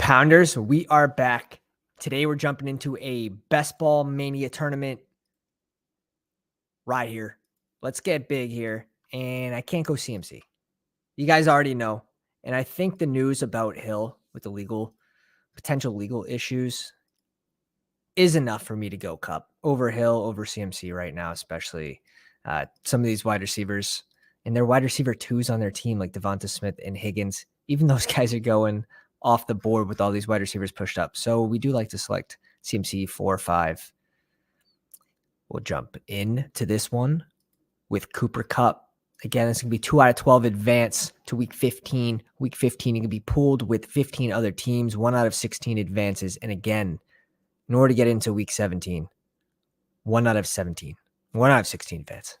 Pounders, we are back. Today we're jumping into a best ball mania tournament right here. Let's get big here. And I can't go CMC. You guys already know. And I think the news about Hill with the potential legal issues is enough for me to go Cup over Hill, over CMC right now, especially some of these wide receivers and their wide receiver twos on their team like Devonta Smith and Higgins. Even those guys are going off the board with all these wide receivers pushed up. So we do like to select CMC 4 or 5. We'll jump into this one with Cooper Kupp. Again, it's going to be 2 out of 12 advance to week 15. Week 15, you can be pooled with 15 other teams, 1 out of 16 advances. And again, in order to get into week 17, 1 out of 17, 1 out of 16 advance.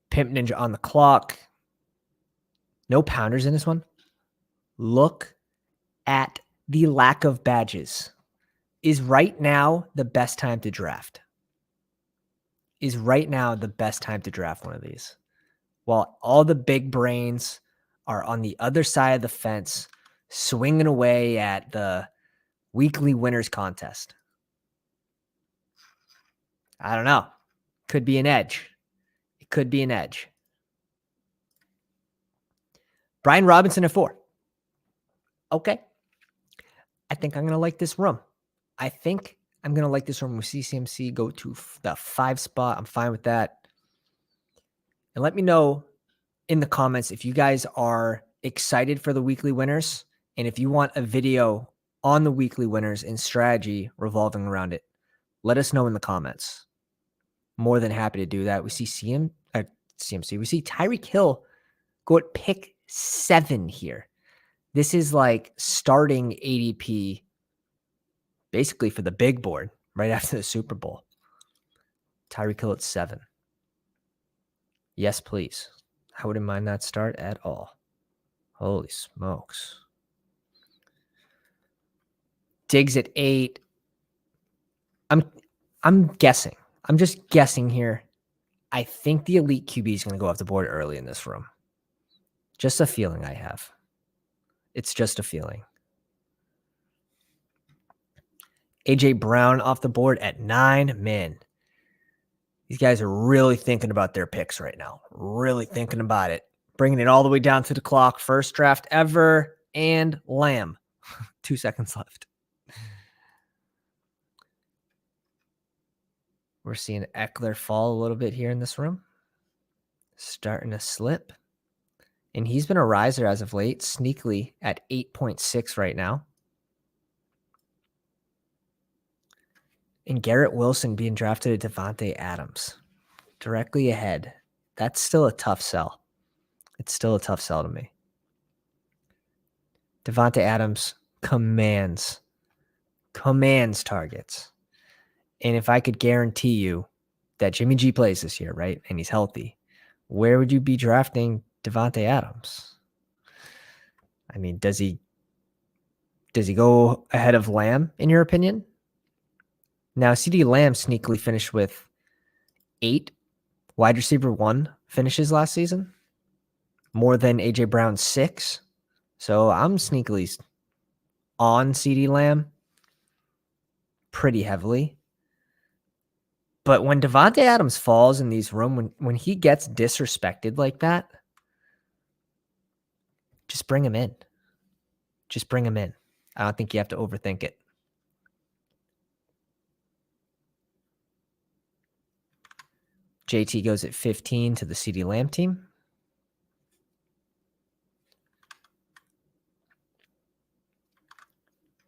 Pimp Ninja on the clock. No pounders in this one. Look at the lack of badges. Is right now the best time to draft? Is right now the best time to draft one of these? While all the big brains are on the other side of the fence, swinging away at the weekly winners contest. I don't know. Could be an edge. It could be an edge. Brian Robinson at 4. Okay. I think I'm going to like this room. I think I'm going to like this room. We see CMC go to the 5 spot. I'm fine with that. And let me know in the comments if you guys are excited for the weekly winners and if you want a video on the weekly winners and strategy revolving around it. Let us know in the comments. More than happy to do that. We see CMC. We see Tyreek Hill go at pick 7 here. This is like starting ADP basically for the big board right after the Super Bowl. Tyreek Hill at 7. Yes, please. I wouldn't mind that start at all. Holy smokes. Diggs at 8. I'm guessing. I'm just guessing here. I think the elite QB is going to go off the board early in this room. Just a feeling I have. It's just a feeling. AJ Brown off the board at 9. Man, these guys are really thinking about their picks right now. Really thinking about it. Bringing it all the way down to the clock. First draft ever. And Lamb. 2 seconds left. We're seeing Eckler fall a little bit here in this room. Starting to slip. And he's been a riser as of late, sneakily at 8.6 right now. And Garrett Wilson being drafted at Devontae Adams. Directly ahead. That's still a tough sell. It's still a tough sell to me. Devontae Adams commands targets. And if I could guarantee you that Jimmy G plays this year, right, and he's healthy, where would you be drafting Devontae Adams? I mean, does he go ahead of Lamb, in your opinion? Now, CeeDee Lamb sneakily finished with 8 wide receiver 1 finishes last season, more than A.J. Brown's 6. So I'm sneakily on CeeDee Lamb pretty heavily. But when Devontae Adams falls in these rooms, when he gets disrespected like that, just bring him in. Just bring him in. I don't think you have to overthink it. JT goes at 15 to the CeeDee Lamb team.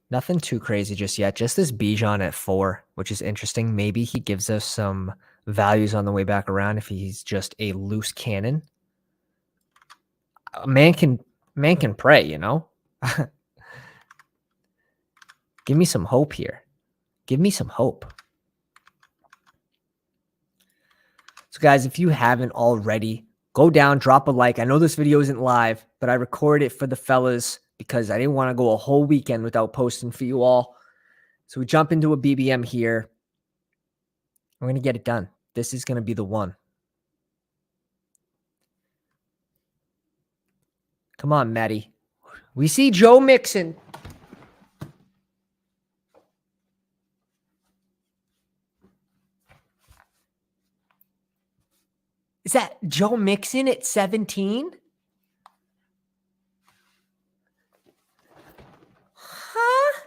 Nothing too crazy just yet. Just this Bijan at 4, which is interesting. Maybe he gives us some values on the way back around if he's just a loose cannon. A man can pray, you know? Give me some hope here. Give me some hope. So guys, if you haven't already, go down, drop a like. I know this video isn't live, but I recorded it for the fellas because I didn't want to go a whole weekend without posting for you all. So we jump into a BBM here. We're going to get it done. This is going to be the one. Come on, Maddie. We see Joe Mixon. Is that Joe Mixon at 17? Huh?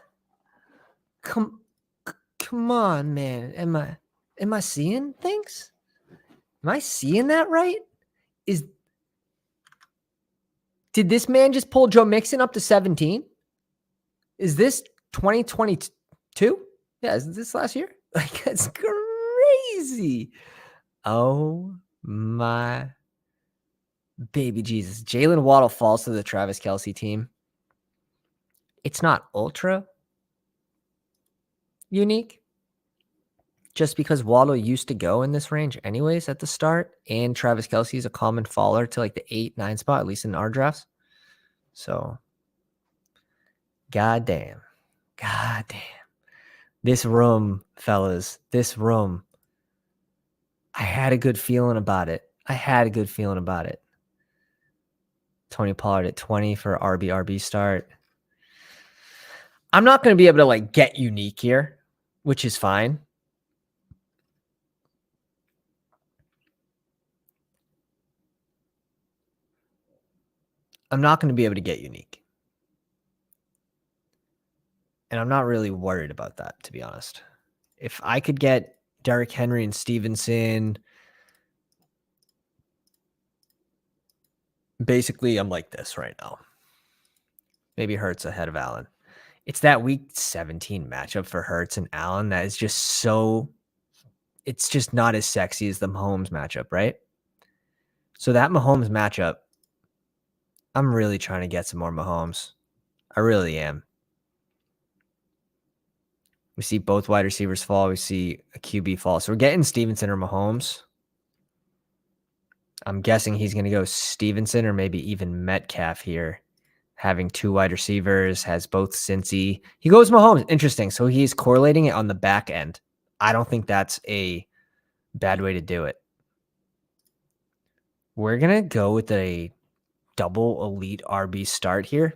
Come on, man. Am I seeing things? Am I seeing that right? Did this man just pull Joe Mixon up to 17? Is this 2022? Yeah, is this last year? Like, that's crazy. Oh my baby Jesus. Jalen Waddle falls to the Travis Kelce team. It's not ultra unique just because Waddle used to go in this range anyways at the start, and Travis Kelce is a common faller to like the 8-9 spot, at least in our drafts. So, goddamn. This room, fellas, this room. I had a good feeling about it. Tony Pollard at 20 for RB start. I'm not going to be able to like get unique here, which is fine. I'm not going to be able to get unique. And I'm not really worried about that, to be honest. If I could get Derrick Henry and Stevenson, basically I'm like this right now. Maybe Hurts ahead of Allen. It's that week 17 matchup for Hurts and Allen that is just so, it's just not as sexy as the Mahomes matchup, right? So that Mahomes matchup, I'm really trying to get some more Mahomes. I really am. We see both wide receivers fall. We see a QB fall. So we're getting Stevenson or Mahomes. I'm guessing he's going to go Stevenson or maybe even Metcalf here. Having two wide receivers, has both Cincy. He goes Mahomes. Interesting. So he's correlating it on the back end. I don't think that's a bad way to do it. We're going to go with a double elite RB start here.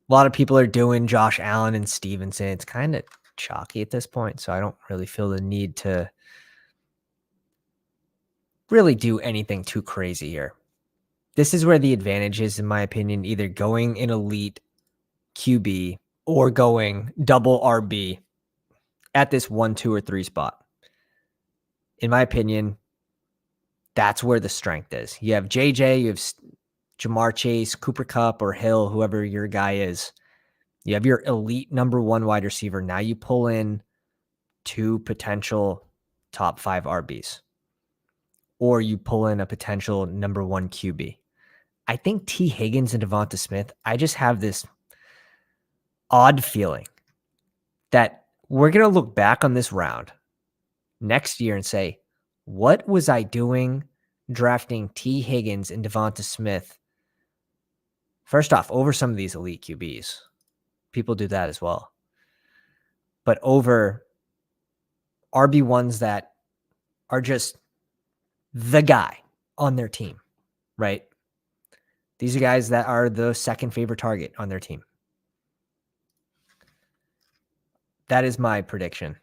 A lot of people are doing Josh Allen and Stevenson. It's kind of chalky at this point, so I don't really feel the need to really do anything too crazy here. This is where the advantage is, in my opinion, either going an elite QB or going double RB at this 1, 2, or 3 spot. In my opinion, that's where the strength is. You have JJ, you have Jamar Chase, Cooper Kupp, or Hill, whoever your guy is. You have your elite number 1 wide receiver. Now you pull in 2 potential top 5 RBs. Or you pull in a potential number 1 QB. I think T. Higgins and Devonta Smith, I just have this odd feeling that we're going to look back on this round next year and say, what was I doing drafting T. Higgins and Devonta Smith? First off, over some of these elite QBs. People do that as well. But over RB1s that are just the guy on their team, right? These are guys that are the second favorite target on their team. That is my prediction.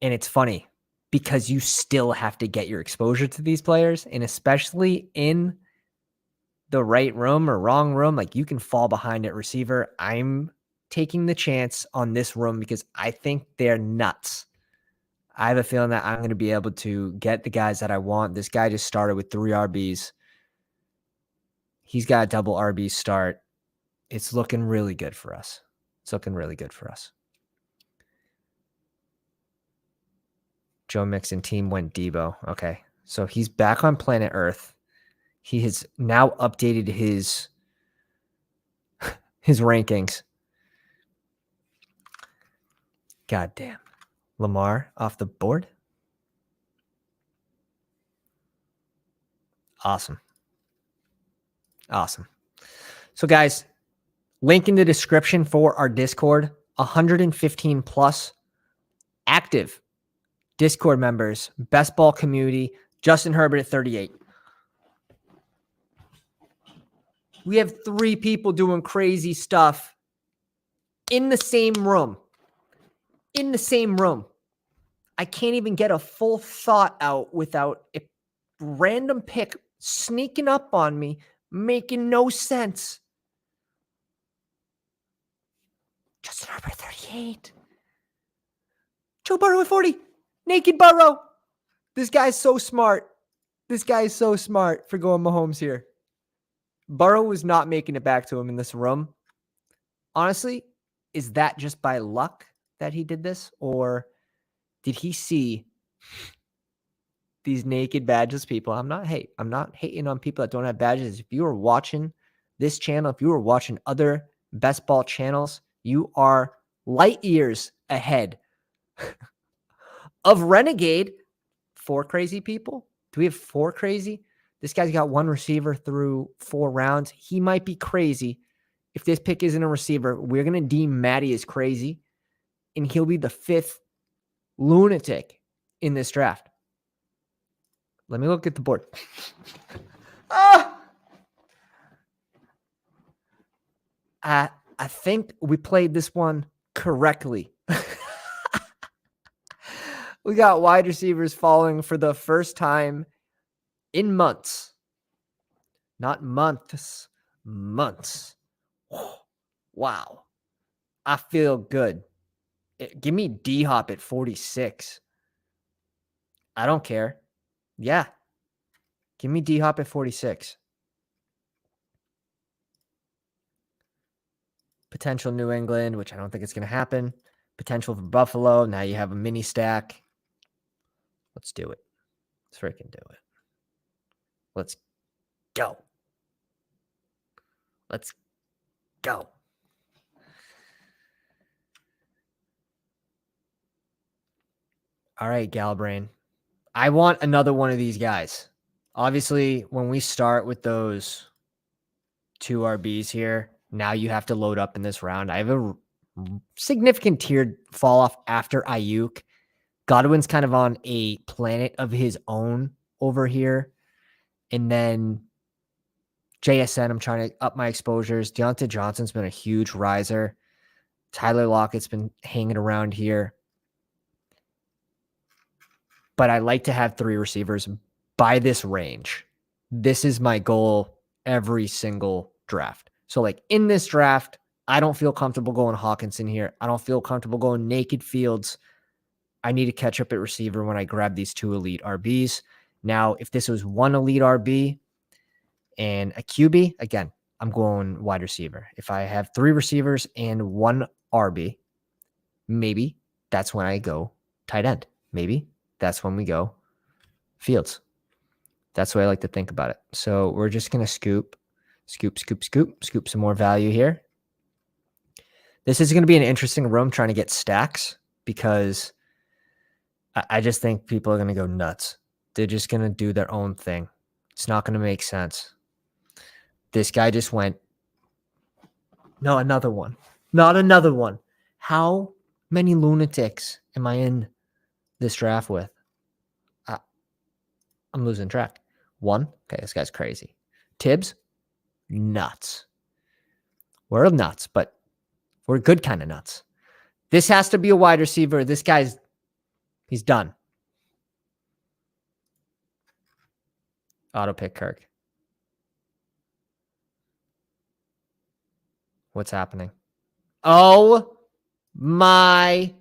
And it's funny because you still have to get your exposure to these players, and especially in the right room or wrong room, like you can fall behind at receiver. I'm taking the chance on this room because I think they're nuts. I have a feeling that I'm going to be able to get the guys that I want. This guy just started with 3 RBs. He's got a double RB start. It's looking really good for us. Joe Mixon team went Debo. Okay. So he's back on planet Earth. He has now updated his rankings. God damn. Lamar off the board. Awesome. So guys, link in the description for our Discord. 115 plus active Discord members, best ball community, Justin Herbert at 38. We have 3 people doing crazy stuff in the same room. In the same room. I can't even get a full thought out without a random pick sneaking up on me, making no sense. Justin Herbert 38. Joe Burrow at 40. Naked Burrow. This guy's so smart. This guy is so smart for going Mahomes here. Burrow was not making it back to him in this room. Honestly, is that just by luck that he did this? Or did he see these naked badges people? I'm not hating on people that don't have badges. If you are watching this channel, if you are watching other best ball channels, you are light years ahead of Renegade. 4 crazy people? Do we have 4 crazy? This guy's got 1 receiver through 4 rounds. He might be crazy. If this pick isn't a receiver, we're going to deem Matty as crazy, and he'll be the 5th lunatic in this draft. Let me look at the board. I think we played this one correctly. We got wide receivers falling for the first time in months. Not months, months. Wow. I feel good. Give me D-Hop at 46. I don't care. Yeah. Give me D-Hop at 46. Potential New England, which I don't think it's going to happen. Potential for Buffalo. Now you have a mini stack. Let's do it. Let's freaking do it. Let's go. Let's go. All right, Galbrain. I want another one of these guys. Obviously, when we start with those 2 RBs here, now you have to load up in this round. I have a significant tiered fall off after Ayuk. Godwin's kind of on a planet of his own over here. And then JSN, I'm trying to up my exposures. Deontay Johnson's been a huge riser. Tyler Lockett's been hanging around here. But I like to have 3 receivers by this range. This is my goal every single draft. So like in this draft, I don't feel comfortable going Hawkinson here. I don't feel comfortable going naked Fields. I need to catch up at receiver when I grab these 2 elite RBs. Now, if this was 1 elite RB and a QB, again, I'm going wide receiver. If I have 3 receivers and 1 RB, maybe that's when I go tight end. Maybe that's when we go Fields. That's the way I like to think about it. So we're just going to scoop some more value here. This is going to be an interesting room trying to get stacks because I just think people are going to go nuts. They're just going to do their own thing. It's not going to make sense. This guy just went, no, another one. Not another one. How many lunatics am I in this draft with? I'm losing track. 1. Okay, this guy's crazy. Tibbs, nuts. We're nuts, but we're good kind of nuts. This has to be a wide receiver. This guy's, he's done. Auto pick Kirk. What's happening? Oh my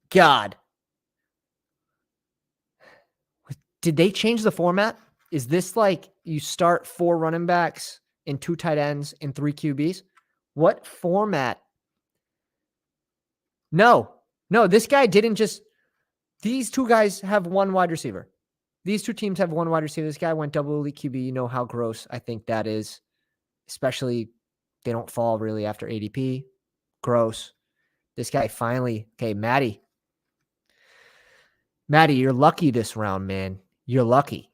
God. Did they change the format? Is this like you start 4 running backs and 2 tight ends and 3 QBs? What format? No, this guy didn't just, these 2 guys have 1 wide receiver. These 2 teams have 1 wide receiver. This guy went double elite QB. You know how gross I think that is, especially they don't fall really after ADP. Gross. This guy finally, okay, Matty, you're lucky this round, man. You're lucky.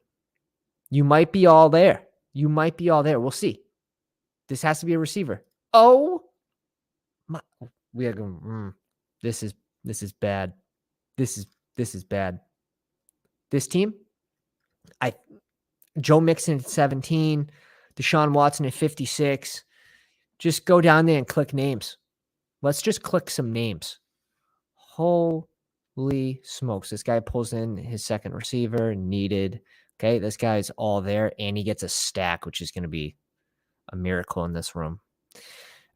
You might be all there. We'll see. This has to be a receiver. Oh my, we are going, this is bad. This is bad. This team, Joe Mixon at 17, Deshaun Watson at 56. Just go down there and click names. Let's just click some names. Holy smokes. This guy pulls in his second receiver, needed. Okay, this guy's all there, and he gets a stack, which is going to be a miracle in this room.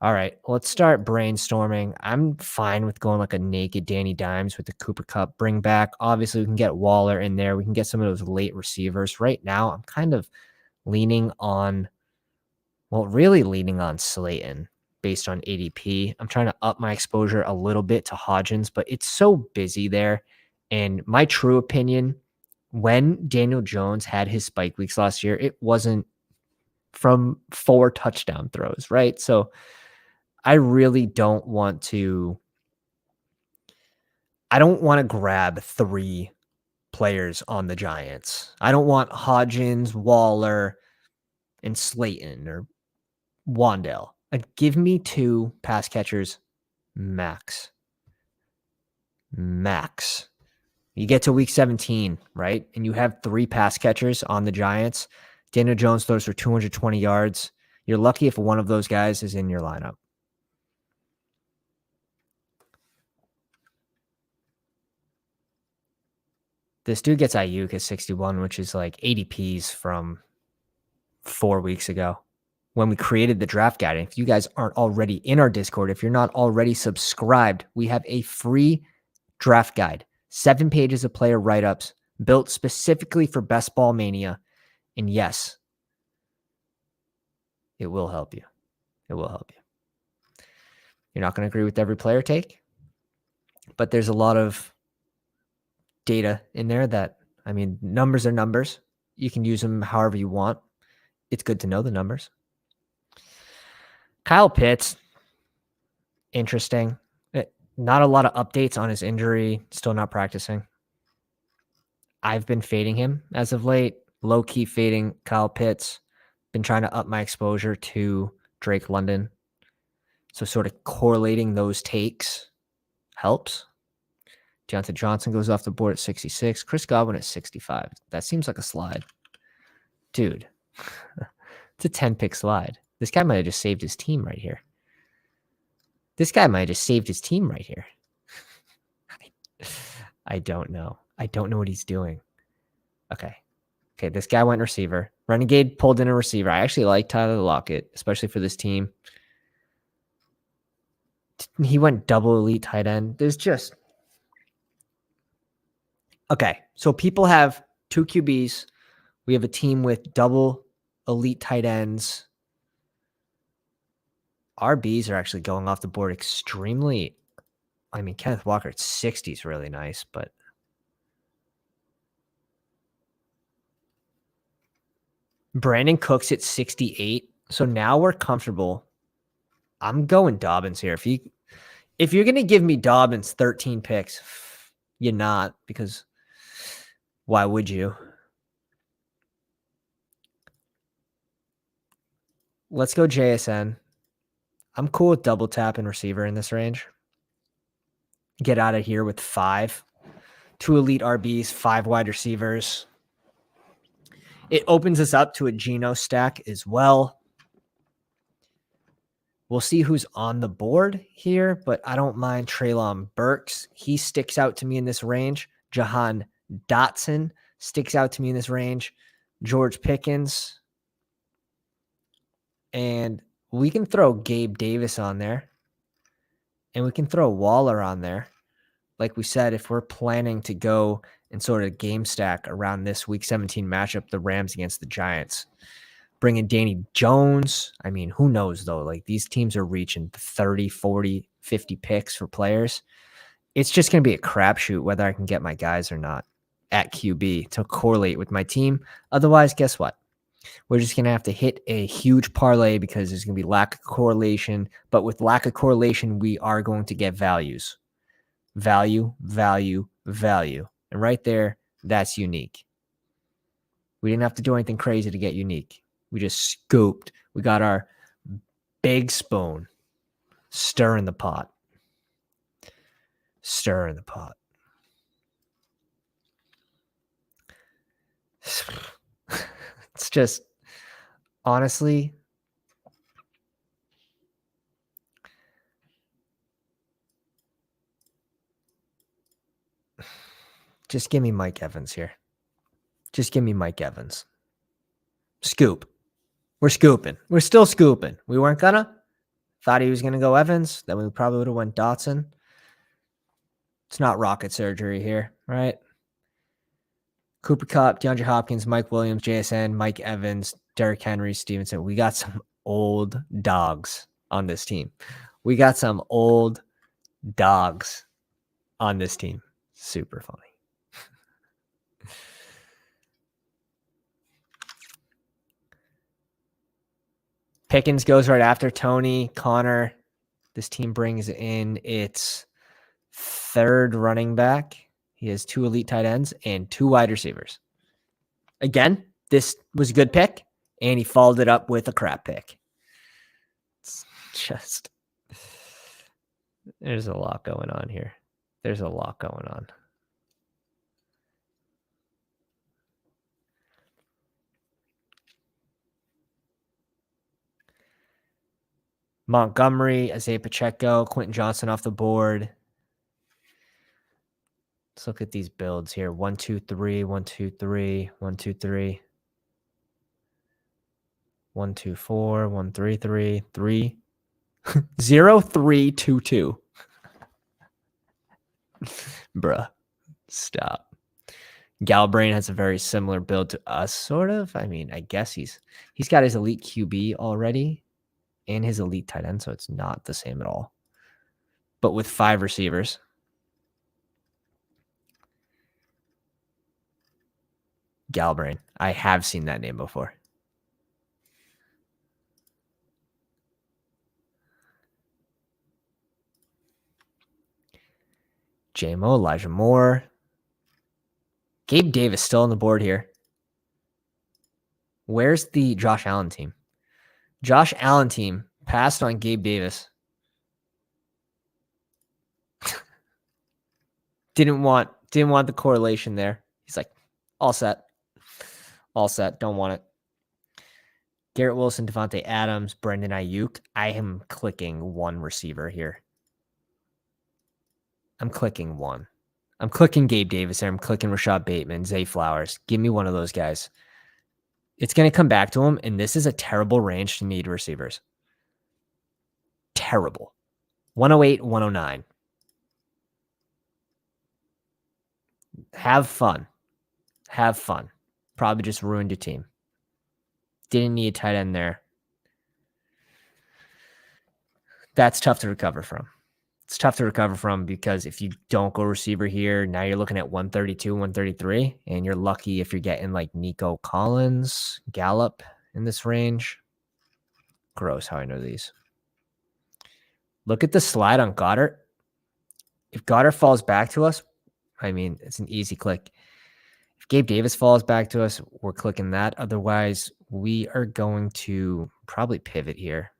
All right, let's start brainstorming. I'm fine with going like a naked Danny Dimes with the Cooper Cup bring back. Obviously, we can get Waller in there. We can get some of those late receivers. Right now, I'm kind of leaning on, really leaning on Slayton based on ADP. I'm trying to up my exposure a little bit to Hodgins, but it's so busy there. And my true opinion, when Daniel Jones had his spike weeks last year, it wasn't from 4 touchdown throws, right? So I really don't want to grab 3 players on the Giants. I don't want Hodgins, Waller, and Slayton or Wandale. Give me 2 pass catchers max. Max. You get to week 17, right? And you have 3 pass catchers on the Giants. Daniel Jones throws for 220 yards. You're lucky if one of those guys is in your lineup. This dude gets Ayuk at 61, which is like ADPs from 4 weeks ago when we created the draft guide. And if you guys aren't already in our Discord, if you're not already subscribed, we have a free draft guide, 7 pages of player write-ups built specifically for Best Ball Mania. And yes, it will help you. It will help you. You're not going to agree with every player take, but there's a lot of data in there that, numbers are numbers. You can use them however you want. It's good to know the numbers. Kyle Pitts, interesting. Not a lot of updates on his injury. Still not practicing. I've been fading him as of late. Low-key fading Kyle Pitts. Been trying to up my exposure to Drake London. So sort of correlating those takes helps. Deontay Johnson goes off the board at 66. Chris Godwin at 65. That seems like a slide. Dude, it's a 10-pick slide. This guy might have just saved his team right here. I don't know. I don't know what he's doing. Okay, this guy went receiver. Renegade pulled in a receiver. I actually like Tyler Lockett, especially for this team. He went double elite tight end. There's just... Okay, so people have 2 QBs. We have a team with double elite tight ends. RBs are actually going off the board extremely. Kenneth Walker at 60 is really nice, but Brandon Cooks at 68. So now we're comfortable. I'm going Dobbins here. If you're going to give me Dobbins 13 picks, you're not, because why would you? Let's go JSN. I'm cool with double tap and receiver in this range. Get out of here with 5. 2 elite RBs, 5 wide receivers. It opens us up to a Geno stack as well. We'll see who's on the board here, but I don't mind Treylon Burks. He sticks out to me in this range. Jahan Dotson sticks out to me in this range. George Pickens. And we can throw Gabe Davis on there. And we can throw Waller on there. Like we said, if we're planning to go and sort of game stack around this week 17 matchup, the Rams against the Giants. Bring in Danny Jones. Who knows, though? Like, these teams are reaching 30, 40, 50 picks for players. It's just going to be a crapshoot whether I can get my guys or not at QB to correlate with my team. Otherwise, guess what? We're just going to have to hit a huge parlay because there's going to be lack of correlation. But with lack of correlation, we are going to get values. Value, value, value. And right there, that's unique. We didn't have to do anything crazy to get unique. We just scooped. We got our big spoon. Stir in the pot. Stir in the pot. It's just honestly, just give me Mike Evans here. Just give me Mike Evans. Scoop. We're scooping. We're still scooping. We weren't gonna. Thought he was gonna go Evans. Then we probably would have went Dotson. It's not rocket surgery here, right? Cooper Kupp, DeAndre Hopkins, Mike Williams, JSN, Mike Evans, Derrick Henry, Stevenson. We got some old dogs on this team. We got some old dogs on this team. Super funny. Pickens goes right after Tony, Connor. This team brings in its third running back. He has 2 elite tight ends and 2 wide receivers. Again, this was a good pick, and he followed it up with a crap pick. It's just, there's a lot going on here. There's a lot going on. Montgomery, Isaiah Pacheco, Quentin Johnson off the board. Let's look at these builds here. 1, 2, 3, 1, 2, 3, 1, 2, 3. 1, 2, 4, 1, 3, 3, 3. 0, 3, 2, 2. Bruh. Stop. Galbrain has a very similar build to us, sort of. I mean, I guess he's got his elite QB already and his elite tight end, so it's not the same at all. But with 5 receivers. Galbrain. I have seen that name before. JMO, Elijah Moore. Gabe Davis still on the board here. Where's the Josh Allen team? Josh Allen team passed on Gabe Davis. Didn't want the correlation there. He's like, all set. All set. Don't want it. Garrett Wilson, Devontae Adams, Brendan Ayuk. I am clicking 1 receiver here. I'm clicking 1. I'm clicking Gabe Davis there. I'm clicking Rashad Bateman, Zay Flowers. Give me one of those guys. It's going to come back to him, and this is a terrible range to need receivers. Terrible. 108, 109. Have fun. Have fun. Probably just ruined your team. Didn't need a tight end there. That's tough to recover from. It's tough to recover from because if you don't go receiver here, now you're looking at 132, 133, and you're lucky if you're getting like Nico Collins, Gallup in this range. Gross how I know these. Look at the slide on Goddard. If Goddard falls back to us, I mean, it's an easy click. If Gabe Davis falls back to us, we're clicking that. Otherwise, we are going to probably pivot here.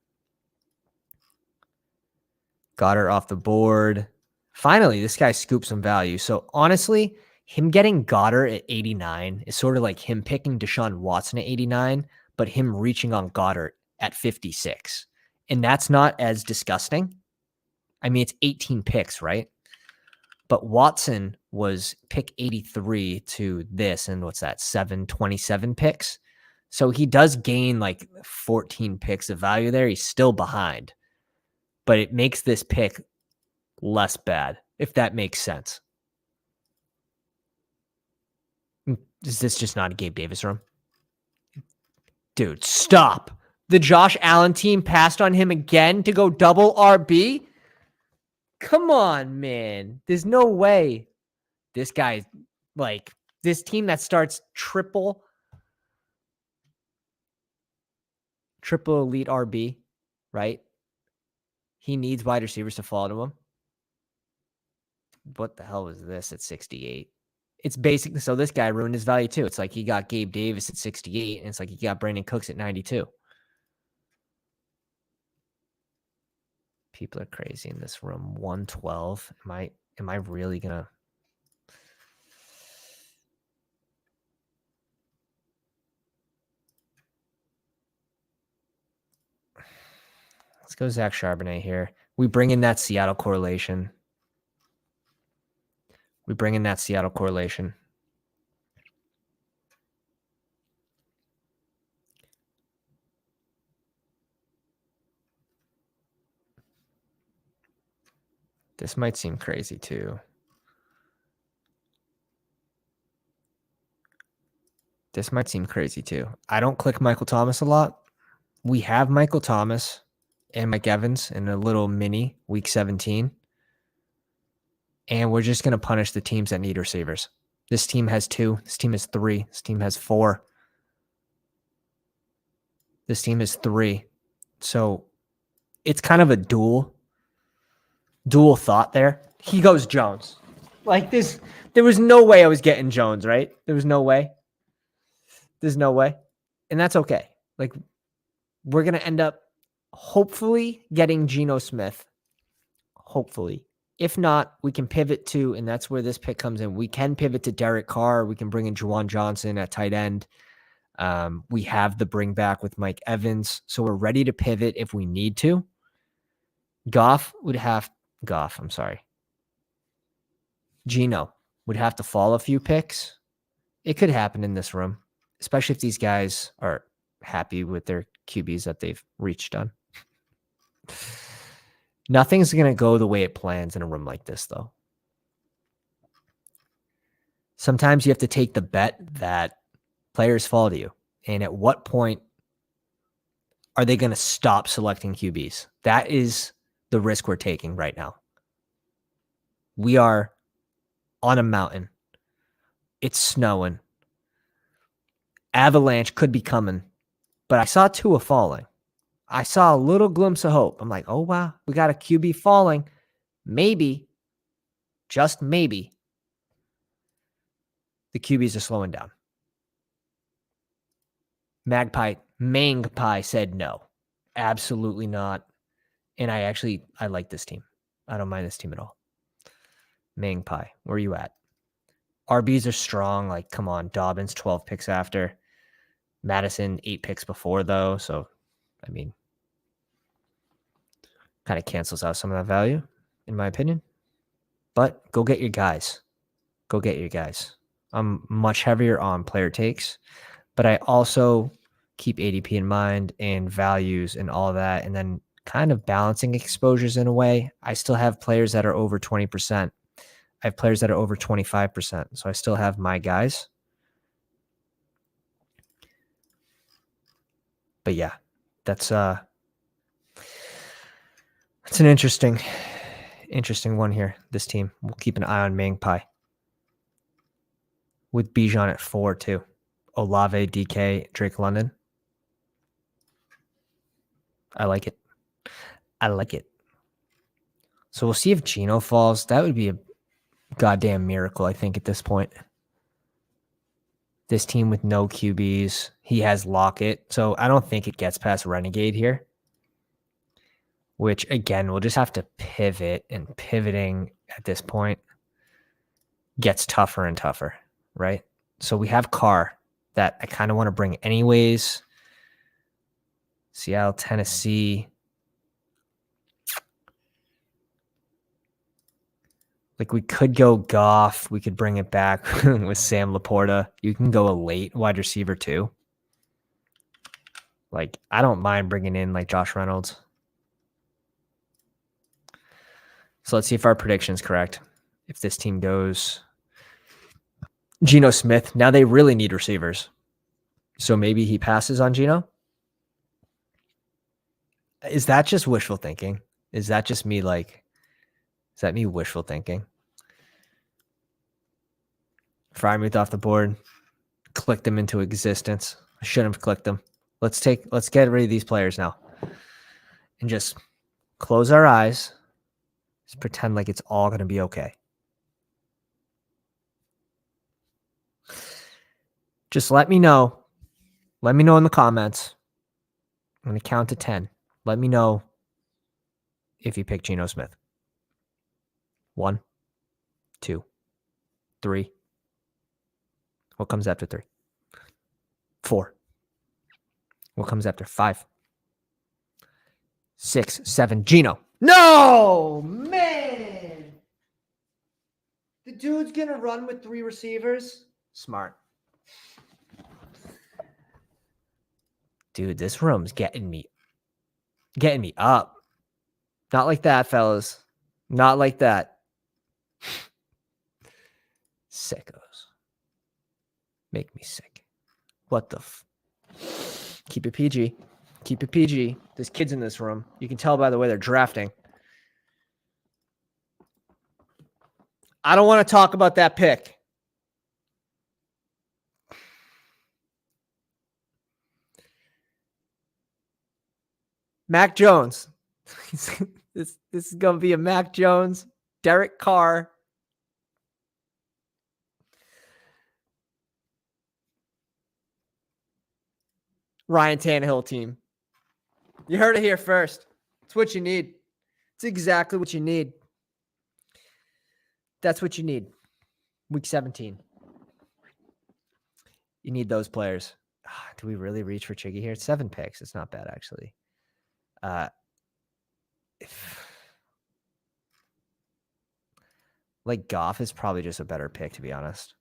Goddard off the board. Finally, this guy scooped some value. So honestly, him getting Goddard at 89 is sort of like him picking Deshaun Watson at 89, but him reaching on Goddard at 56. And that's not as disgusting. I mean, it's 18 picks, right? But Watson was pick 83 to this, and what's that, 27 picks? So he does gain like 14 picks of value there. He's still behind. But it makes this pick less bad, if that makes sense. Is this just not a Gabe Davis room? Dude, stop. The Josh Allen team passed on him again to go double RB? Come on, man. There's no way. This guy, like, this team that starts triple elite RB, right? He needs wide receivers to follow to him. What the hell was this at 68? It's basically, so this guy ruined his value too. It's like he got Gabe Davis at 68, and it's like he got Brandon Cooks at 92. People are crazy in this room. 112. Am I really gonna? Let's go Zach Charbonnet here. We bring in that Seattle correlation. This might seem crazy too. I don't click Michael Thomas a lot. We have Michael Thomas and Mike Evans in a little mini week 17. And we're just going to punish the teams that need receivers. This team has 2. This team has 3. This team has 4. This team is 3. So it's kind of a dual thought there. He goes Jones. Like this, there was no way I was getting Jones, right? There's no way. And that's okay. Like, we're going to end up hopefully getting Geno Smith. Hopefully. If not, we can pivot to, and that's where this pick comes in. We can pivot to Derek Carr. We can bring in Juwan Johnson at tight end. We have the bring back with Mike Evans. So we're ready to pivot if we need to. Geno would have to fall a few picks. It could happen in this room, especially if these guys are happy with their QBs that they've reached on. Nothing's going to go the way it plans in a room like this, though. Sometimes you have to take the bet that players fall to you. And at what point are they going to stop selecting QBs? That is the risk we're taking right now. We are on a mountain. It's snowing. Avalanche could be coming. But I saw Tua falling. I saw a little glimpse of hope. I'm like, oh, wow, we got a QB falling. Maybe, just maybe, the QBs are slowing down. Mangpie said no. Absolutely not. And I like this team. I don't mind this team at all. Mangpie, where are you at? RBs are strong. Like, come on. Dobbins, 12 picks after. Madison, 8 picks before, though. So, I mean, kind of cancels out some of that value, in my opinion. But go get your guys. I'm much heavier on player takes, but I also keep ADP in mind and values and all that, and then kind of balancing exposures in a way. I still have players that are over 20%. I have players that are over 25%. So I still have my guys. But yeah, that's an interesting one here, this team. We'll keep an eye on Mangpie. With Bijan at 4 too. Olave, DK, Drake London. I like it. So we'll see if Geno falls. That would be a goddamn miracle, I think, at this point. This team with no QBs. He has Lockett. So I don't think it gets past Renegade here. Which, again, we'll just have to pivot. And pivoting at this point gets tougher and tougher, right? So we have Carr that I kind of want to bring anyways. Seattle, Tennessee. Like, we could go Goff. We could bring it back with Sam Laporta. You can go a late wide receiver too. Like, I don't mind bringing in like Josh Reynolds. So let's see if our prediction's correct. If this team goes Geno Smith, now they really need receivers. So maybe he passes on Geno. Is that just wishful thinking? Is that just me is that me wishful thinking? Frymuth off the board. Click them into existence. I shouldn't have clicked them. Let's get rid of these players now. And just close our eyes. Just pretend like it's all going to be okay. Just let me know. Let me know in the comments. I'm going to count to 10. Let me know if you pick Geno Smith. 1, 2, 3. What comes after 3? 4. What comes after 5? 6, 7, Gino. No, man. The dude's going to run with 3 receivers. Smart. Dude, this room's getting me up. Not like that, fellas. Not like that. Sickos. Make me sick. What the Keep it PG. Keep it PG. There's kids in this room. You can tell by the way they're drafting. I don't want to talk about that pick. Mac Jones. This is going to be a Mac Jones, Derek Carr. Ryan Tannehill team. You heard it here first. It's what you need. It's exactly what you need. That's what you need. Week 17. You need those players. Do we really reach for Chiggy here? It's 7 picks. It's not bad, actually. Like Goff is probably just a better pick, to be honest.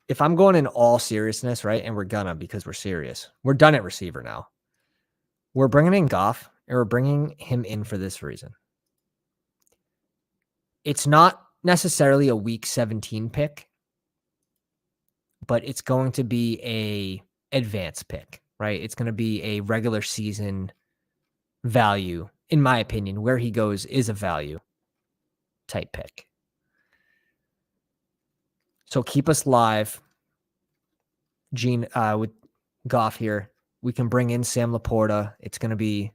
If I'm going in all seriousness, right, and we're gonna because we're serious. We're done at receiver now. We're bringing in Goff, and we're bringing him in for this reason. It's not necessarily a week 17 pick, but it's going to be a advanced pick, right? It's going to be a regular season value, in my opinion. Where he goes is a value type pick. So keep us live. Gene, with Goff here, we can bring in Sam Laporta. It's going to be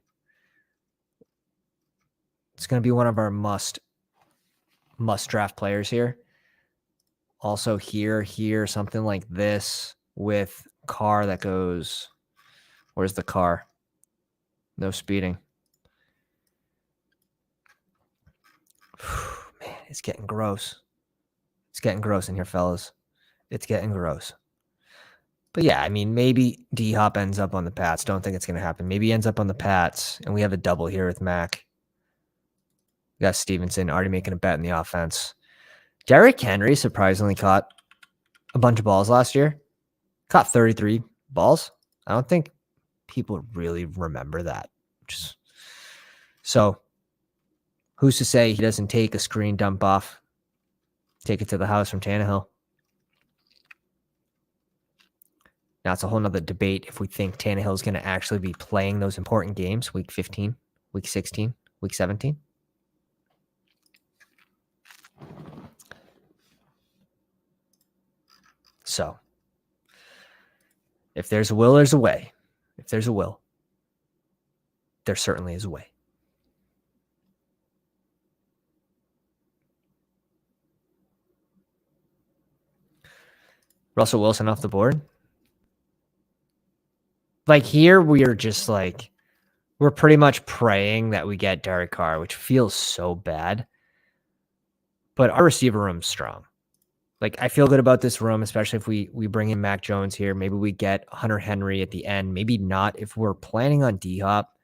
one of our must draft players here. Also here, something like this with Carr that goes, where's the Carr? No speeding. Man, it's getting gross. It's getting gross in here, fellas. It's getting gross. But yeah, I mean, maybe D-Hop ends up on the Pats. Don't think it's going to happen. Maybe he ends up on the Pats, and we have a double here with Mac. We got Stevenson already making a bet in the offense. Derrick Henry surprisingly caught a bunch of balls last year. Caught 33 balls. I don't think people really remember that. So who's to say he doesn't take a screen dump off, take it to the house from Tannehill? Now it's a whole nother debate if we think Tannehill is going to actually be playing those important games, week 15, week 16, week 17. So if there's a will, there's a way. If there's a will, there certainly is a way. Russell Wilson off the board. Like here, we are just like, we're pretty much praying that we get Derek Carr, which feels so bad. But our receiver room's strong. Like, I feel good about this room, especially if we bring in Mac Jones here. Maybe we get Hunter Henry at the end. Maybe not if we're planning on D-Hop.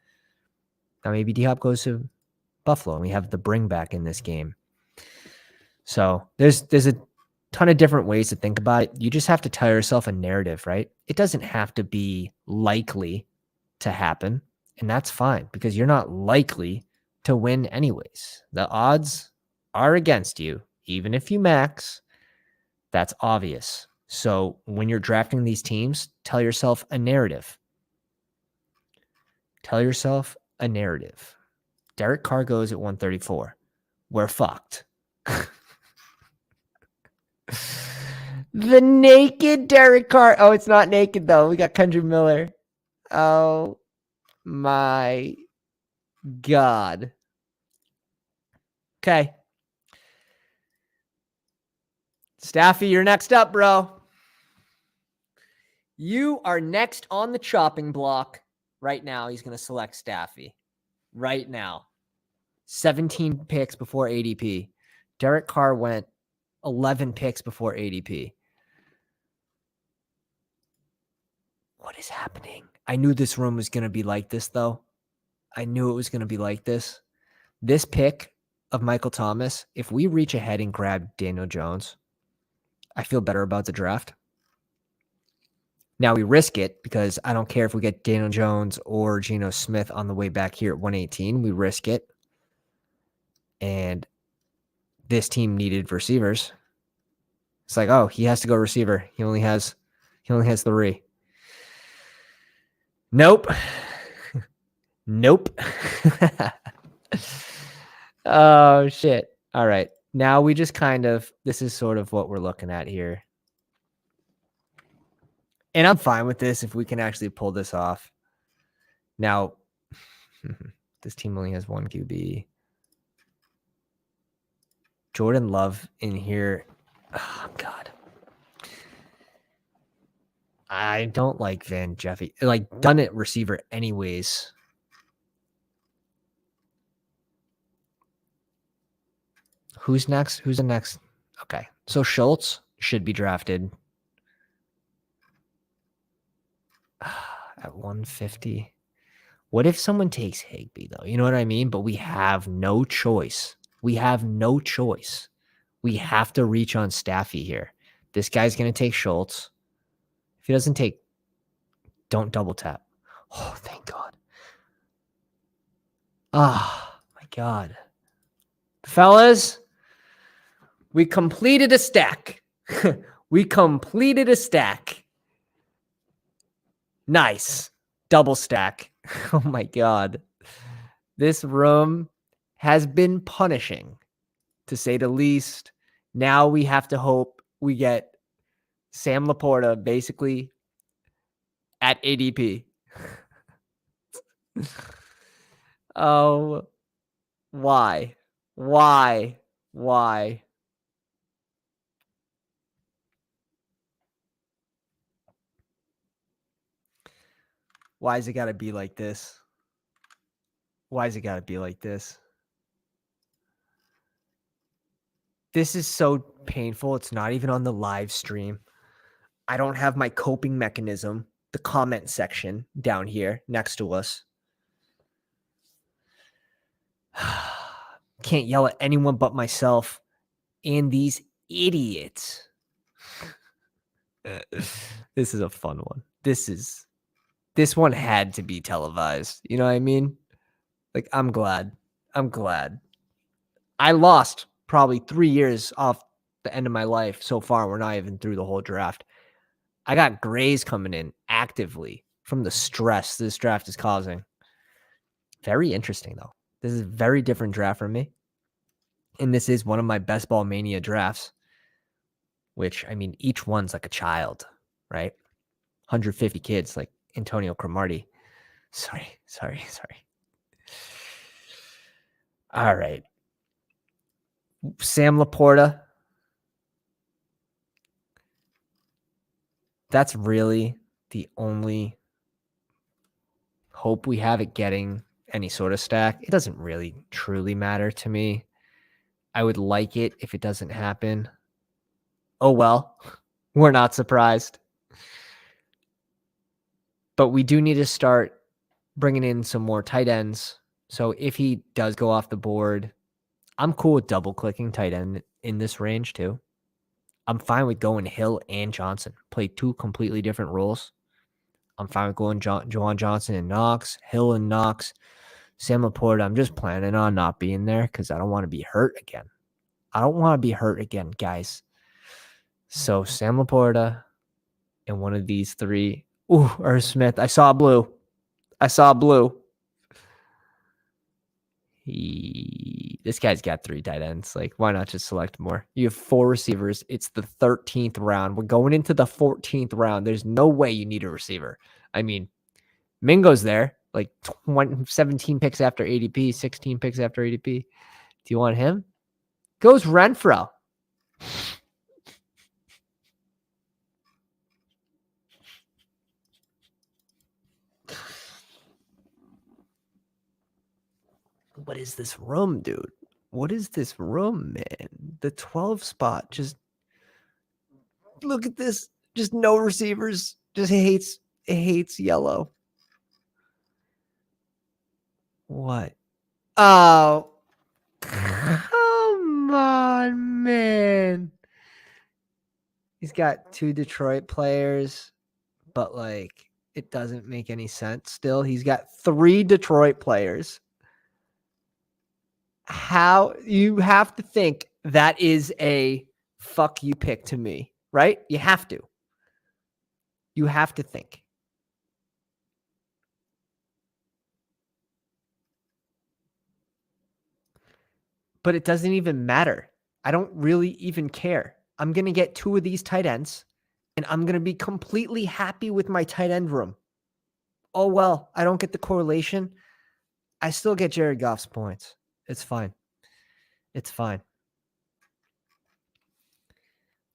Now maybe D-Hop goes to Buffalo and we have the bring back in this game. So there's a ton of different ways to think about it. You just have to tell yourself a narrative, right? It doesn't have to be likely to happen, and that's fine because you're not likely to win anyways. The odds are against you, even if you max. That's obvious. So when you're drafting these teams, tell yourself a narrative. Tell yourself a narrative. Derek Carr goes at 134. We're fucked. The naked Derek Carr. Oh, it's not naked, though. We got Kendra Miller. Oh, my God. Okay. Staffy, you're next up, bro. You are next on the chopping block. Right now, he's going to select Staffy. Right now. 17 picks before ADP. Derek Carr went 11 picks before ADP. What What is happening? I knew this room was going to be like this, though. I knew it was going to be like this. This pick of Michael Thomas, if we reach ahead and grab Daniel Jones, I feel better about the draft. Now we risk it because I don't care if we get Daniel Jones or Geno Smith on the way back here at 118. We risk it. And this team needed receivers. It's like, oh, he has to go receiver. He only has 3. Nope. Nope. Oh, shit. All right. Now we just this is sort of what we're looking at here. And I'm fine with this if we can actually pull this off. Now, this team only has 1 QB. Jordan Love in here. Oh, God. I don't like Van Jeffy. Like, done it receiver anyways. Who's next? Who's the next? Okay. So Schultz should be drafted at 150. What if someone takes Higbee, though? You know what I mean? But we have no choice. We have no choice. We have to reach on Staffy here. This guy's going to take Schultz. If he doesn't take, don't double tap. Oh, thank God. Oh, my God. Fellas, we completed a stack. We completed a stack. Nice. Double stack. Oh, my God. This room has been punishing, to say the least. Now we have to hope we get Sam Laporta basically at ADP. Oh, why? Why? Why? Why's it got to be like this? Why's it got to be like this? This is so painful. It's not even on the live stream. I don't have my coping mechanism, the comment section down here next to us. Can't yell at anyone but myself and these idiots. This is a fun one. This one had to be televised. You know what I mean? Like, I'm glad. I lost probably 3 years off the end of my life so far. We're not even through the whole draft. I got grays coming in actively from the stress this draft is causing. Very interesting, though. This is a very different draft for me. And this is one of my best ball mania drafts, which, I mean, each one's like a child, right? 150 kids, like Antonio Cromartie. Sorry. All right. Sam Laporta. That's really the only hope we have at getting any sort of stack. It doesn't really truly matter to me. I would like it if it doesn't happen. Oh, well, we're not surprised. But we do need to start bringing in some more tight ends. So if he does go off the board, I'm cool with double clicking tight end in this range too. I'm fine with going Hill and Johnson. Play 2 completely different roles. I'm fine with going Juwan Johnson and Knox, Hill and Knox, Sam Laporta. I'm just planning on not being there because I don't want to be hurt again. Guys. So Sam Laporta and one of these 3. Ooh, or Smith. I saw blue. This guy's got 3 tight ends. Like, why not just select more? You have 4 receivers. It's the 13th round. We're going into the 14th round. There's no way you need a receiver. I mean, Mingo's there, like 17 picks after ADP, 16 picks after ADP. Do you want him? Goes Renfro. What is this room, dude? What is this room, man? The 12 spot. Just look at this. Just no receivers. Just hates hates yellow. What? Oh, come on, man. He's got 2 Detroit players, but like it doesn't make any sense still. He's got 3 Detroit players. How you have to think that is a fuck you pick to me, right? You have to. You have to think. But it doesn't even matter. I don't really even care. I'm going to get 2 of these tight ends, and I'm going to be completely happy with my tight end room. Oh, well, I don't get the correlation. I still get Jared Goff's points. It's fine. It's fine.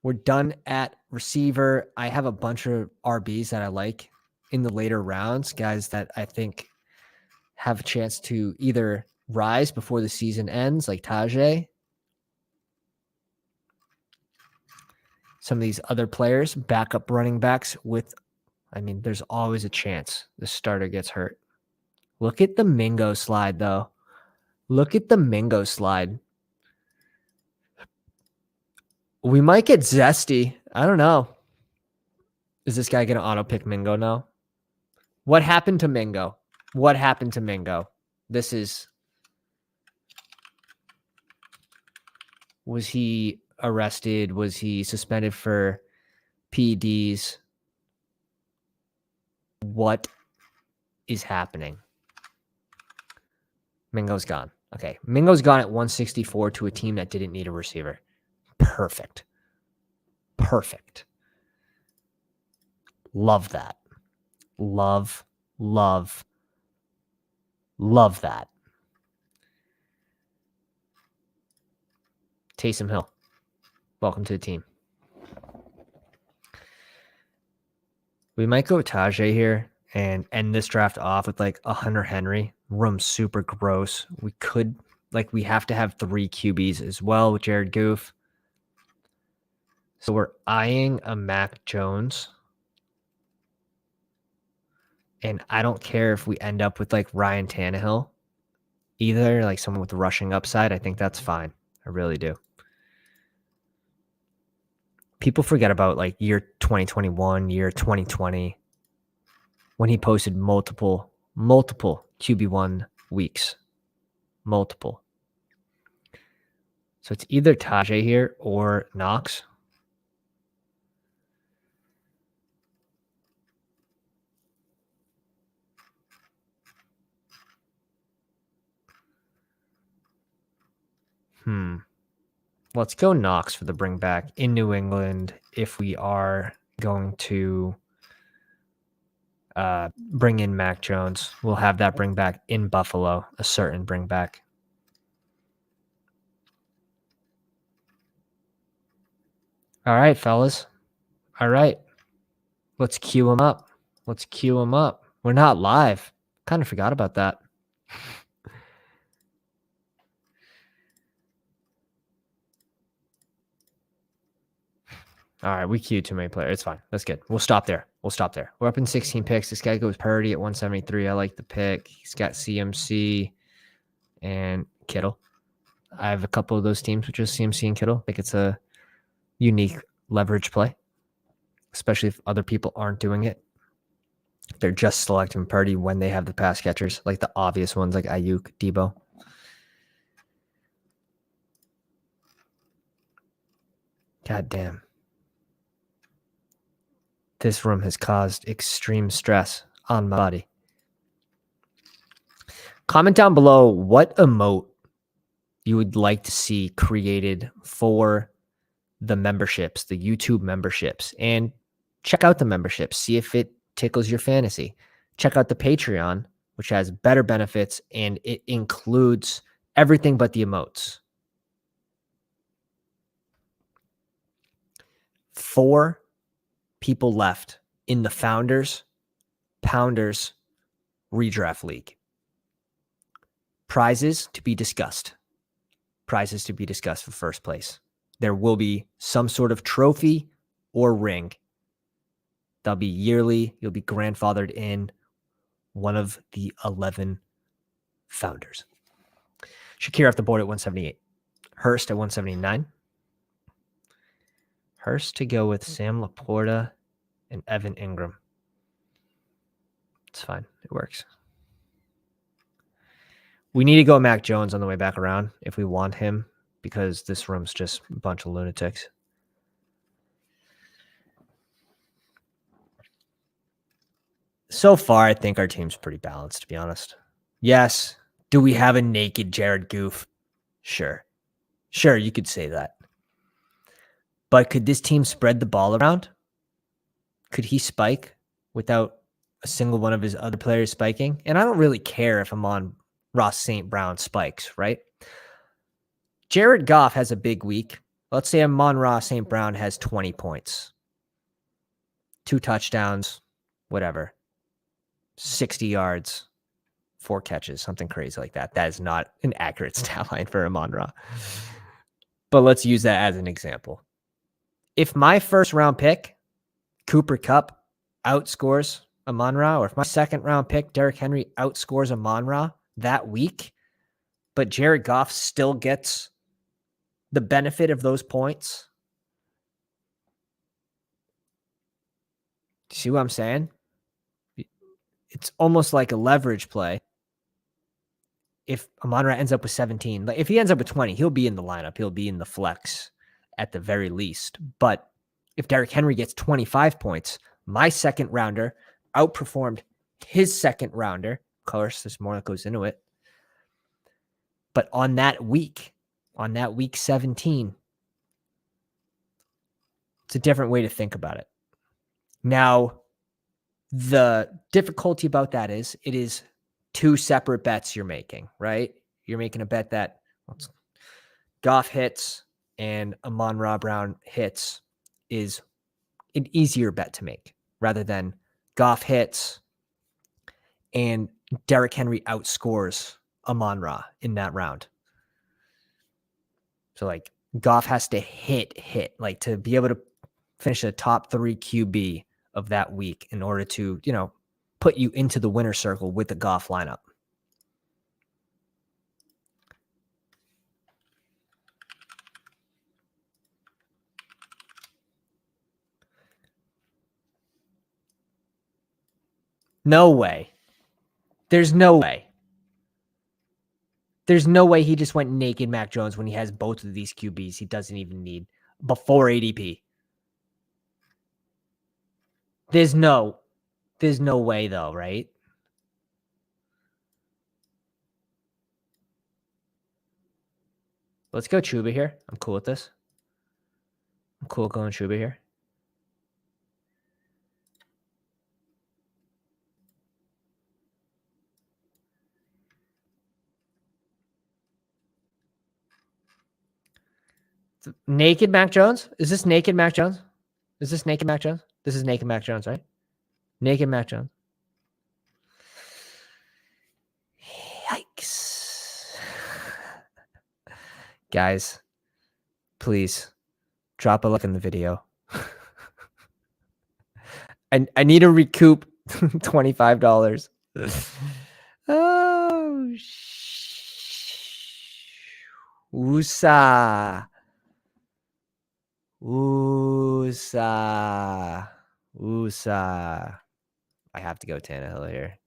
We're done at receiver. I have a bunch of RBs that I like in the later rounds, guys that I think have a chance to either rise before the season ends, like Tajay. Some of these other players, backup running backs with, I mean, there's always a chance the starter gets hurt. Look at the Mingo slide, though. Look at the Mingo slide. We might get zesty. I don't know. Is this guy going to auto-pick Mingo now? What happened to Mingo? What happened to Mingo? This is... Was he arrested? Was he suspended for PEDs? What is happening? Mingo's gone. Okay. Mingo's gone at 164 to a team that didn't need a receiver. Perfect. Perfect. Love that. Love that. Taysom Hill, welcome to the team. We might go Tajay here and end this draft off with like a Hunter Henry. Room super gross. We could, like, we have to have 3 QBs as well with Jared Goff. So we're eyeing a Mac Jones. And I don't care if we end up with like Ryan Tannehill either, like someone with the rushing upside. I think that's fine. I really do. People forget about like year 2021, year 2020, when he posted multiple QB1 weeks. Multiple. So it's either Tajay here or Knox. Let's go Knox for the bring back in New England if we are going to bring in Mac Jones. We'll have that bring back in Buffalo, a certain bring back. All right, fellas. All right. Let's queue him up. Let's queue him up. We're not live. Kind of forgot about that. All right, we queued too many players. It's fine. That's good. We'll stop there. We're up in 16 picks. This guy goes Purdy at 173. I like the pick. He's got CMC and Kittle. I have a couple of those teams with just CMC and Kittle. I think it's a unique leverage play, especially if other people aren't doing it. They're just selecting Purdy when they have the pass catchers, like the obvious ones like Ayuk, Debo. God damn. This room has caused extreme stress on my body. Comment down below what emote you would like to see created for the memberships, the YouTube memberships, and check out the memberships. See if it tickles your fantasy. Check out the Patreon, which has better benefits, and it includes everything but the emotes. 4 people left in the Founders Pounders Redraft League. Prizes to be discussed. Prizes to be discussed for first place. There will be some sort of trophy or ring They'll be yearly. You'll be grandfathered in, one of the 11 founders. Shakir off the board at 178. Hurst at 179. Hurst to go with Sam Laporta and Evan Ingram. It's fine. It works. We need to go Mac Jones on the way back around if we want him, because this room's just a bunch of lunatics. So far, I think our team's pretty balanced, to be honest. Yes. Do we have a naked Jared Goof? Sure. Sure, you could say that. But could this team spread the ball around? Could he spike without a single one of his other players spiking? And I don't really care if Amon-Ra St. Brown spikes, right? Jared Goff has a big week. Let's say Amon-Ra St. Brown has 20 points, 2 touchdowns, whatever, 60 yards, 4 catches, something crazy like that. That is not an accurate stat line for Amon-Ra. But let's use that as an example. If my first round pick, Cooper Kupp, outscores Amon-Ra, or if my second round pick, Derrick Henry, outscores Amon-Ra that week, but Jared Goff still gets the benefit of those points. See what I'm saying? It's almost like a leverage play. If Amon-Ra ends up with 17, like if he ends up with 20, he'll be in the lineup. He'll be in the flex at the very least. But if Derrick Henry gets 25 points, my second rounder outperformed his second rounder. Of course, there's more that goes into it. But on that week 17, it's a different way to think about it. Now, the difficulty about that is it is 2 separate bets you're making, right? You're making a bet that Goff hits and Amon-Ra Brown hits is an easier bet to make rather than Goff hits and Derrick Henry outscores Amon-Ra in that round. So like Goff has to hit, like to be able to finish a top 3 QB of that week in order to, put you into the winner circle with the Goff lineup. No way. There's no way. There's no way he just went naked Mac Jones when he has both of these QBs he doesn't even need before ADP. There's no way though, right? Let's go Chuba here. I'm cool with this. I'm cool going Chuba here. Naked Mac Jones? Is this naked Mac Jones? Is this naked Mac Jones? This is naked Mac Jones, right? Naked Mac Jones. Yikes. Guys, please drop a like in the video. I need to recoup $25. Oh, Usa. I have to go Tannehill here.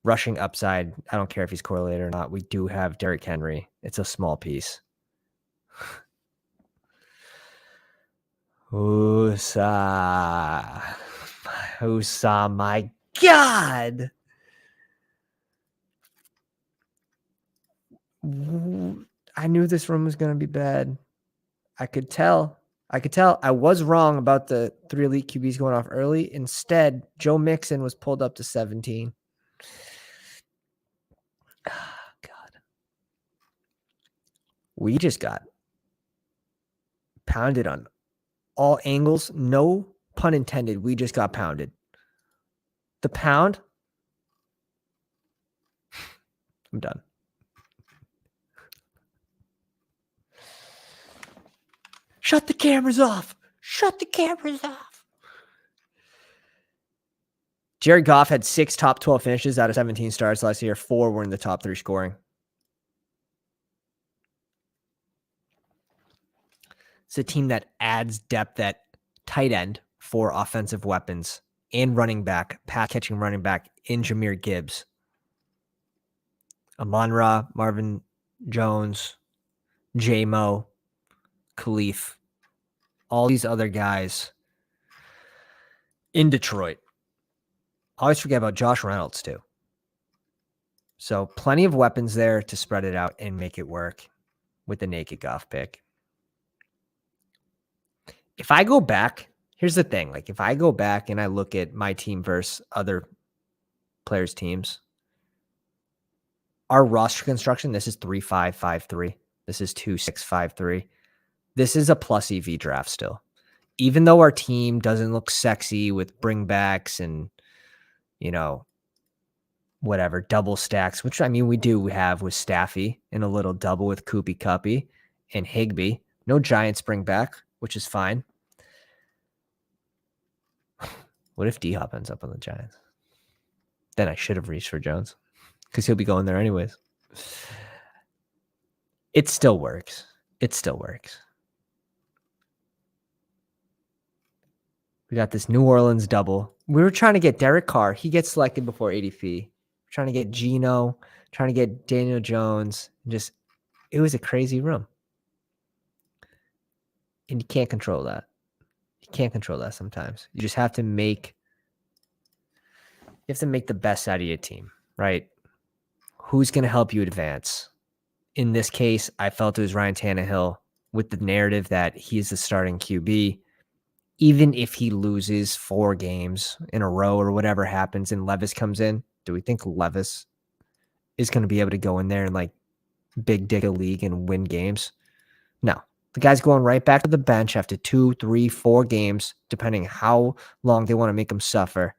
Rushing upside. I don't care if he's correlated or not. We do have Derrick Henry. It's a small piece. Usa, my God. I knew this room was going to be bad. I could tell. I was wrong about the 3 elite QBs going off early. Instead, Joe Mixon was pulled up to 17. Oh, God. We just got pounded on all angles. No pun intended. We just got pounded. The pound. I'm done. Shut the cameras off. Shut the cameras off. Jared Goff had 6 top 12 finishes out of 17 starts last year. 4 were in the top 3 scoring. It's a team that adds depth at tight end for offensive weapons and running back, pass catching running back in Jahmyr Gibbs. Amon-Ra, Marvin Jones, J-Mo, Khalif, all these other guys in Detroit. I always forget about Josh Reynolds too. So plenty of weapons there to spread it out and make it work with the naked Goff pick. If I go back, here's the thing. Like if I go back and I look at my team versus other players' teams, our roster construction, this is 3-5-5-3. This is 2-6-5-3. This is a plus EV draft still. Even though our team doesn't look sexy with bringbacks and, whatever, double stacks, which I mean, we have with Staffy and a little double with Koopy Cuppy and Higbee. No Giants bring back, which is fine. What if D-Hop ends up on the Giants? Then I should have reached for Jones because he'll be going there anyways. It still works. It still works. We got this New Orleans double. We were trying to get Derek Carr. He gets selected before ADP. We're trying to get Geno, trying to get Daniel Jones. It was a crazy room. And you can't control that. You can't control that sometimes. You just have to make the best out of your team, right? Who's going to help you advance? In this case, I felt it was Ryan Tannehill with the narrative that he's the starting QB. Even if he loses 4 games in a row or whatever happens and Levis comes in, do we think Levis is going to be able to go in there and like big dick a league and win games? No. The guy's going right back to the bench after 2, 3, 4 games, depending how long they want to make him suffer.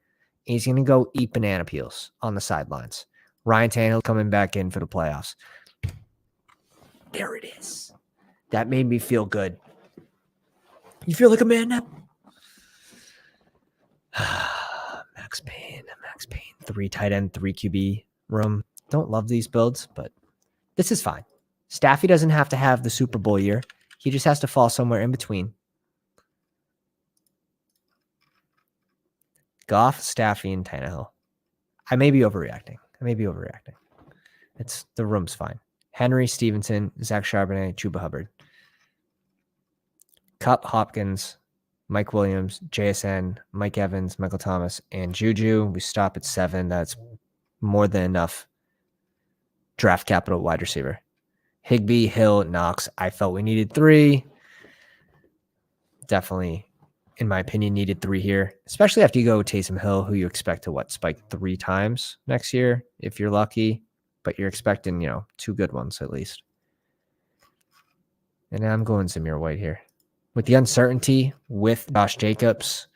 And he's going to go eat banana peels on the sidelines. Ryan Tannehill coming back in for the playoffs. There it is. That made me feel good. You feel like a man now? Max Payne. 3 tight end, 3 QB room. Don't love these builds, but this is fine. Staffy doesn't have to have the Super Bowl year. He just has to fall somewhere in between. Goff, Staffy, and Tannehill. I may be overreacting. The room's fine. Henry, Stevenson, Zach Charbonnet, Chuba Hubbard. Kupp, Hopkins, Mike Williams, JSN, Mike Evans, Michael Thomas, and Juju. We stop at 7. That's more than enough draft capital wide receiver. Higbee, Hill, Knox. I felt we needed 3. Definitely, in my opinion, needed 3 here, especially after you go Taysom Hill, who you expect to spike 3 times next year if you're lucky, but you're expecting, 2 good ones at least. And I'm going Zamir White here. With the uncertainty with Josh Jacobs,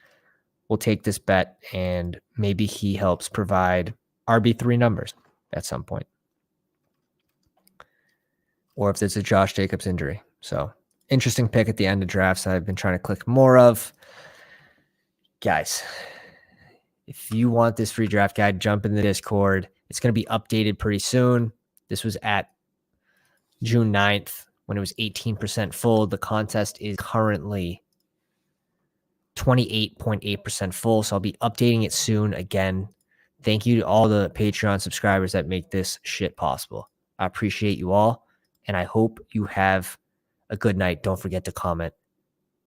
we'll take this bet and maybe he helps provide RB3 numbers at some point. Or if there's a Josh Jacobs injury. So interesting pick at the end of drafts that I've been trying to click more of. Guys, if you want this free draft guide, jump in the Discord. It's going to be updated pretty soon. This was at June 9th when it was 18% full. The contest is currently 28.8% full. So I'll be updating it soon again. Thank you to all the Patreon subscribers that make this shit possible. I appreciate you all. And I hope you have a good night. Don't forget to comment